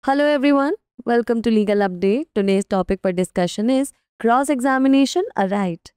Hello everyone, welcome to Legal Update. Today's topic for discussion is cross-examination a right.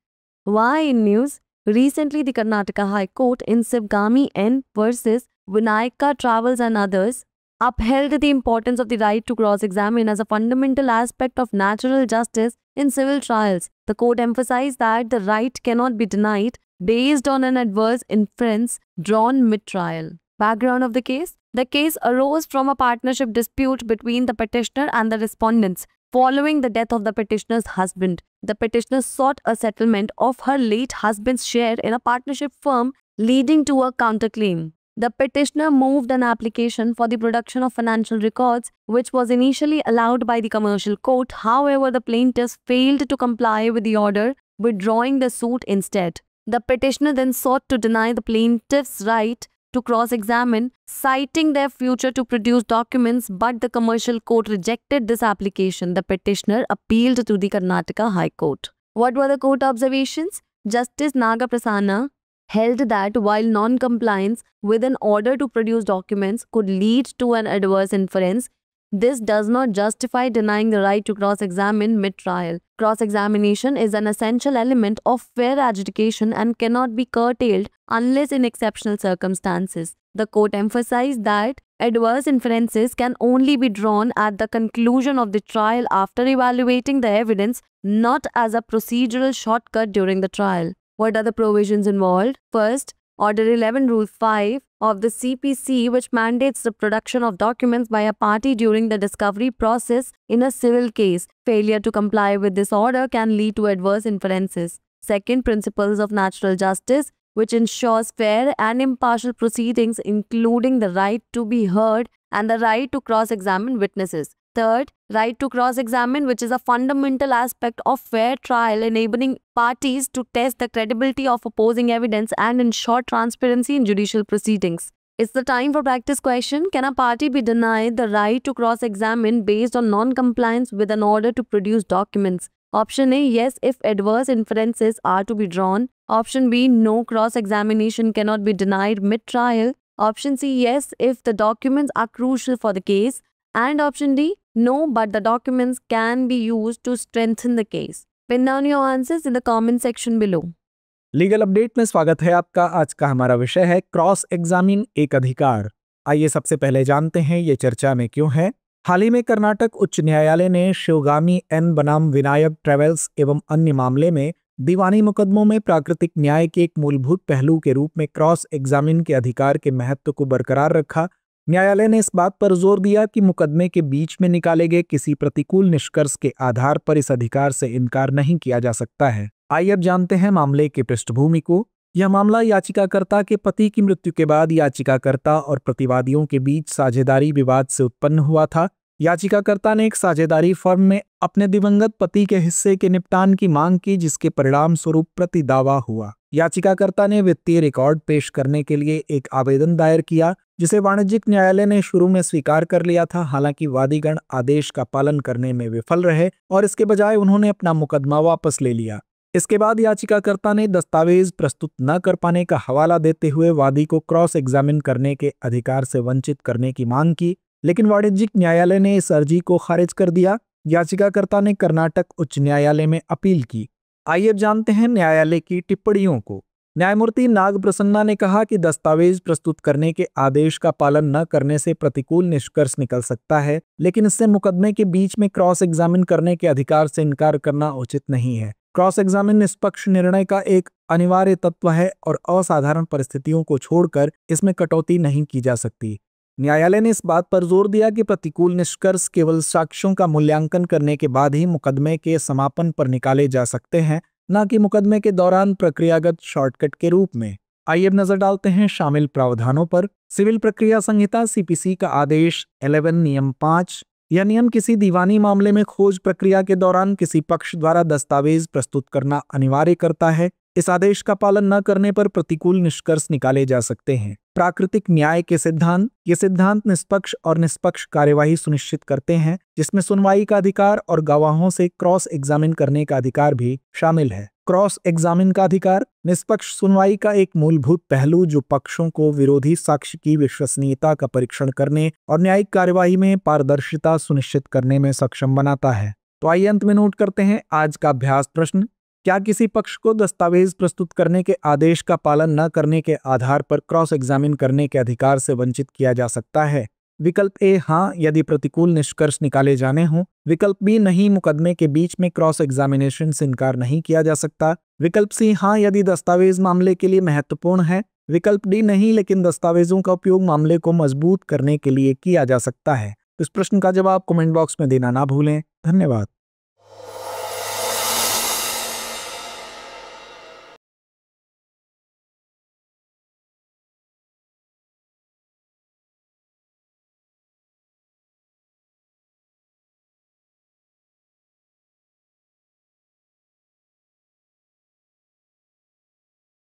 Why in news? Recently, the Karnataka High Court in Sivgami N versus Vinayaka Travels and others upheld the importance of the right to cross-examine as a fundamental aspect of natural justice in civil trials. The court emphasized that the right cannot be denied based on an adverse inference drawn mid-trial. Background of the case? The case arose from a partnership dispute between the petitioner and the respondents. Following the death of the petitioner's husband, the petitioner sought a settlement of her late husband's share in a partnership firm, leading to a counterclaim. The petitioner moved an application for the production of financial records, which was initially allowed by the commercial court. However, the plaintiffs failed to comply with the order, withdrawing the suit instead. The petitioner then sought to deny the plaintiff's right to cross-examine, citing their future to produce documents, but the commercial court rejected this application. The petitioner appealed to the Karnataka High Court. What were the court observations? Justice Nagaprasanna held that while non-compliance with an order to produce documents could lead to an adverse inference, this does not justify denying the right to cross-examine mid-trial. Cross-examination is an essential element of fair adjudication and cannot be curtailed unless in exceptional circumstances. The court emphasized that adverse inferences can only be drawn at the conclusion of the trial after evaluating the evidence, not as a procedural shortcut during the trial. What are the provisions involved? First, Order 11 Rule 5 of the CPC, which mandates the production of documents by a party during the discovery process in a civil case. Failure to comply with this order can lead to adverse inferences. Second, Principles of Natural Justice, which ensures fair and impartial proceedings, including the right to be heard and the right to cross-examine witnesses. Third, right to cross-examine, which is a fundamental aspect of fair trial, enabling parties to test the credibility of opposing evidence and ensure transparency in judicial proceedings. It's the time for practice question. Can a party be denied the right to cross-examine based on non-compliance with an order to produce documents? Option A, yes, if adverse inferences are to be drawn. Option B, no, cross-examination cannot be denied mid-trial. Option C, yes, if the documents are crucial for the case. And option D, no, but the documents can be used to strengthen the case. Pin down your answers in the comment section below. Legal update में स्वागत है आपका। आज का हमारा विषय है cross examine एक अधिकार। आइए सबसे पहले जानते हैं ये चर्चा में क्यों है। हाल ही में कर्नाटक उच्च न्यायालय ने शिवगामी एन बनाम विनायक ट्रेवल्स एवं अन्य मामले में दीवानी मुकदमों में प्राकृतिक न्याय के एक मूलभूत पहलू के रूप में क्रॉस एग्जामिन के अधिकार के महत्व को बरकरार रखा। न्यायालय ने इस बात पर जोर दिया कि मुकदमे के बीच में निकाले गए किसी प्रतिकूल निष्कर्ष के आधार पर इस अधिकार से इनकार नहीं किया जा सकता है। आइए अब जानते हैं मामले की पृष्ठभूमि को। यह मामला याचिकाकर्ता के पति की मृत्यु के बाद याचिकाकर्ता और प्रतिवादियों के बीच साझेदारी विवाद से उत्पन्न हुआ था। याचिकाकर्ता ने एक साझेदारी फर्म में अपने दिवंगत पति के हिस्से के निपटान की मांग की, जिसके परिणाम स्वरूप प्रति दावा हुआ। याचिकाकर्ता ने वित्तीय रिकॉर्ड पेश करने के लिए एक आवेदन दायर किया, जिसे वाणिज्यिक न्यायालय ने शुरू में स्वीकार कर लिया था। हालांकि वादीगण आदेश का पालन करने में विफल रहे और इसके बजाय उन्होंने अपना मुकदमा वापस ले लिया। इसके बाद याचिकाकर्ता ने दस्तावेज प्रस्तुत न कर पाने का हवाला देते हुए वादी को क्रॉस एग्जामिन करने के अधिकार से वंचित करने की मांग की, लेकिन वाणिज्यिक न्यायालय ने इस अर्जी को खारिज कर दिया। याचिकाकर्ता ने कर्नाटक उच्च न्यायालय में अपील की। आइए जानते हैं न्यायालय की टिप्पणियों को। न्यायमूर्ति नाग प्रसन्ना ने कहा कि दस्तावेज प्रस्तुत करने के आदेश का पालन न करने से प्रतिकूल निष्कर्ष निकल सकता है, लेकिन इससे मुकदमे के बीच में क्रॉस एग्जामिन करने के अधिकार से इनकार करना उचित नहीं है। क्रॉस एग्जामिन निष्पक्ष निर्णय का एक अनिवार्य तत्व है और असाधारण परिस्थितियों को छोड़कर इसमें कटौती नहीं की जा सकती। न्यायालय ने इस बात पर जोर दिया कि प्रतिकूल निष्कर्ष केवल साक्ष्यों का मूल्यांकन करने के बाद ही मुकदमे के समापन पर निकाले जा सकते हैं, न कि मुकदमे के दौरान प्रक्रियागत शॉर्टकट के रूप में। आइए अब नजर डालते हैं शामिल प्रावधानों पर। सिविल प्रक्रिया संहिता सीपीसी का आदेश 11 नियम 5। यह नियम किसी दीवानी मामले में खोज प्रक्रिया के दौरान किसी पक्ष द्वारा दस्तावेज प्रस्तुत करना अनिवार्य करता है। इस आदेश का पालन न करने पर प्रतिकूल निष्कर्ष निकाले जा सकते हैं। प्राकृतिक न्याय के सिद्धांत, ये सिद्धांत निष्पक्ष और निष्पक्ष कार्यवाही सुनिश्चित करते हैं, जिसमें सुनवाई का अधिकार और गवाहों से क्रॉस एग्जामिन करने का अधिकार भी शामिल है। क्रॉस एग्जामिन का अधिकार निष्पक्ष सुनवाई का एक मूलभूत पहलू जो पक्षों को विरोधी साक्ष्य की विश्वसनीयता का परीक्षण करने और न्यायिक कार्यवाही में पारदर्शिता सुनिश्चित करने में सक्षम बनाता है। तो आइए अंत में नोट करते हैं आज का अभ्यास प्रश्न। क्या किसी पक्ष को दस्तावेज प्रस्तुत करने के आदेश का पालन न करने के आधार पर क्रॉस एग्जामिन करने के अधिकार से वंचित किया जा सकता है? विकल्प ए हाँ, यदि प्रतिकूल निष्कर्ष निकाले जाने हों। विकल्प बी नहीं, मुकदमे के बीच में क्रॉस एग्जामिनेशन से इनकार नहीं किया जा सकता। विकल्प सी हाँ, यदि दस्तावेज मामले के लिए महत्वपूर्ण है। विकल्प डी नहीं, लेकिन दस्तावेजों का उपयोग मामले को मजबूत करने के लिए किया जा सकता है। इस प्रश्न का जवाब कमेंट बॉक्स में देना ना भूलें। धन्यवाद।